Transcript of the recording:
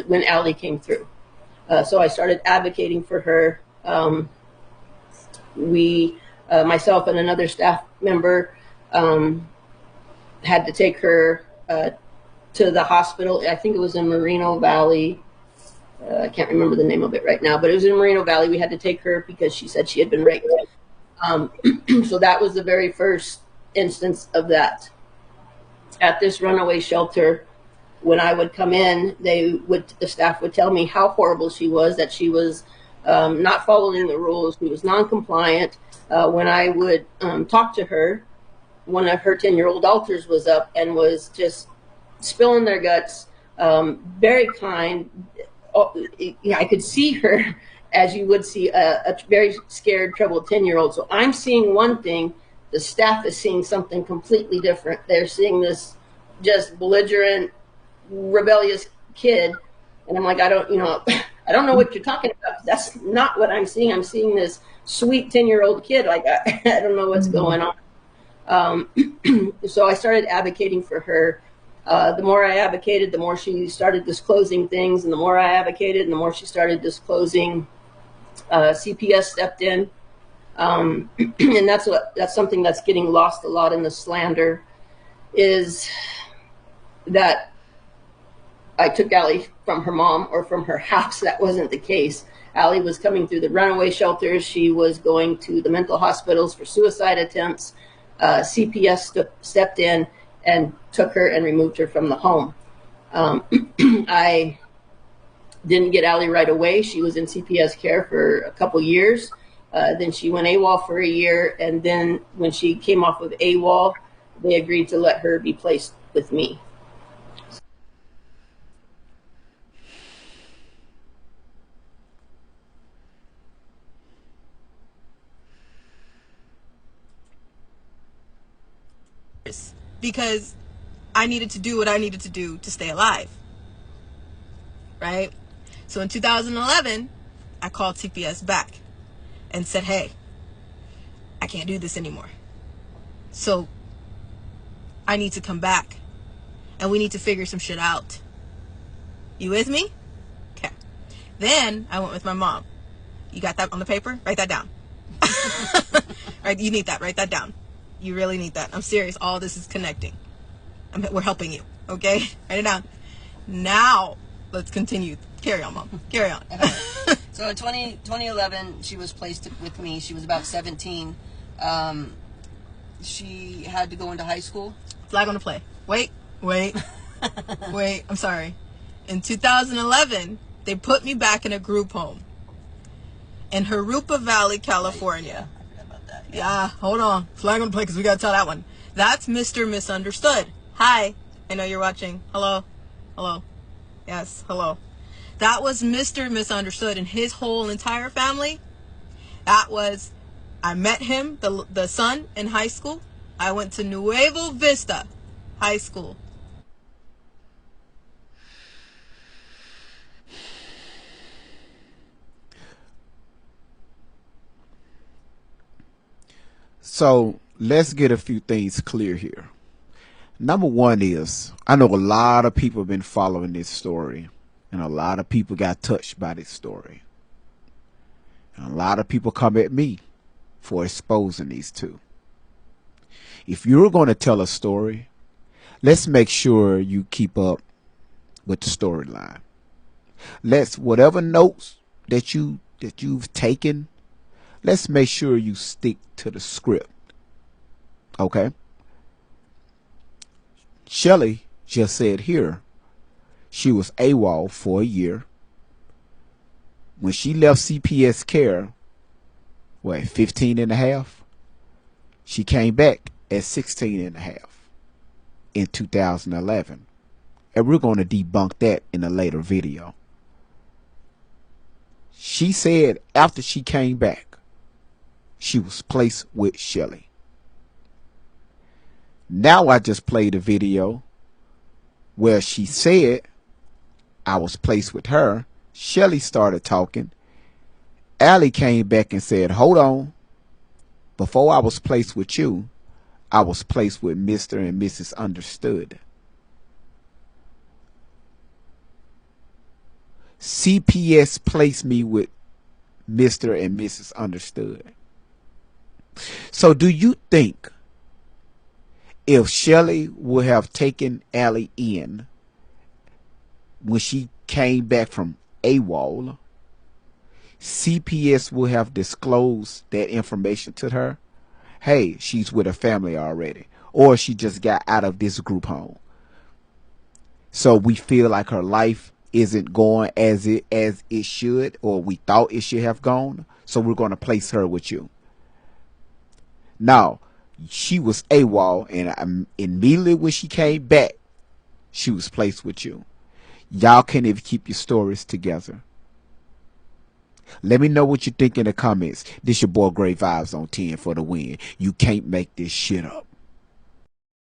when Allie came through. So I started advocating for her. Myself and another staff member had to take her to the hospital. I think it was in Moreno Valley. I can't remember the name of it right now, but it was in Moreno Valley. We had to take her because she said she had been raped. So that was the very first instance of that. At this runaway shelter, when I would come in, the staff would tell me how horrible she was, that she was not following the rules, she was non-compliant. When I would talk to her, one of her 10-year-old daughters was up and was just spilling their guts, very kind. I could see her as you would see a very scared, troubled 10-year-old. So I'm seeing one thing, the staff is seeing something completely different. They're seeing this just belligerent, rebellious kid. And I'm like, I don't know what you're talking about. That's not what I'm seeing. I'm seeing this sweet 10-year-old kid. Like, I don't know what's going on. So I started advocating for her. The more I advocated, the more she started disclosing things. And the more I advocated, the more she started disclosing. CPS stepped in. And that's something that's getting lost a lot in the slander, is that I took Allie from her mom or from her house. That wasn't the case. Allie was coming through the runaway shelters. She was going to the mental hospitals for suicide attempts. CPS stepped in and took her and removed her from the home. I didn't get Allie right away. She was in CPS care for a couple years. Then she went AWOL for a year. And then when she came off of AWOL, they agreed to let her be placed with me. Because I needed to do what I needed to do to stay alive, right? So in 2011, I called CPS back and said, hey, I can't do this anymore. So I need to come back and we need to figure some shit out. You with me? Okay. Then I went with my mom. You got that on the paper? Write that down. Right? You need that. Write that down. You really need that. I'm serious. All this is connecting. We're helping you. Okay? Write it down. Now, let's continue. Carry on, Mom. Carry on. So in 2011, she was placed with me. She was about 17. She had to go into high school. Flag on the play. Wait. I'm sorry. In 2011, they put me back in a group home in Jurupa Valley, California. I forgot about that. Yeah, hold on. Flag on the play because we got to tell that one. That's Mr. Misunderstood. Hi. I know you're watching. Hello. Yes, hello. That was Mr. Misunderstood and his whole entire family. I met him, the son, in high school. I went to Nuevo Vista High School. So let's get a few things clear here. Number one is, I know a lot of people have been following this story, and a lot of people got touched by this story. And a lot of people come at me for exposing these two. If you're going to tell a story, let's make sure you keep up with the storyline. Whatever notes that you've taken, let's make sure you stick to the script. Okay? Shelly just said here she was AWOL for a year. When she left CPS care, 15 and a half? She came back at 16 and a half in 2011. And we're going to debunk that in a later video. She said after she came back, she was placed with Shelly. Now I just played a video where she said I was placed with her. Shelly started talking. Allie came back and said, hold on. Before I was placed with you, I was placed with Mr. and Mrs. Understood. CPS placed me with Mr. and Mrs. Understood. So do you think if Shelly would have taken Allie in when she came back from AWOL, CPS would have disclosed that information to her? Hey, she's with a family already, or she just got out of this group home. So we feel like her life isn't going as it should, or we thought it should have gone. So we're going to place her with you. Now, she was AWOL, and immediately when she came back, she was placed with you. Y'all can't even keep your stories together. Let me know what you think in the comments. This your boy Great Vibes on 10 for the win. You can't make this shit up.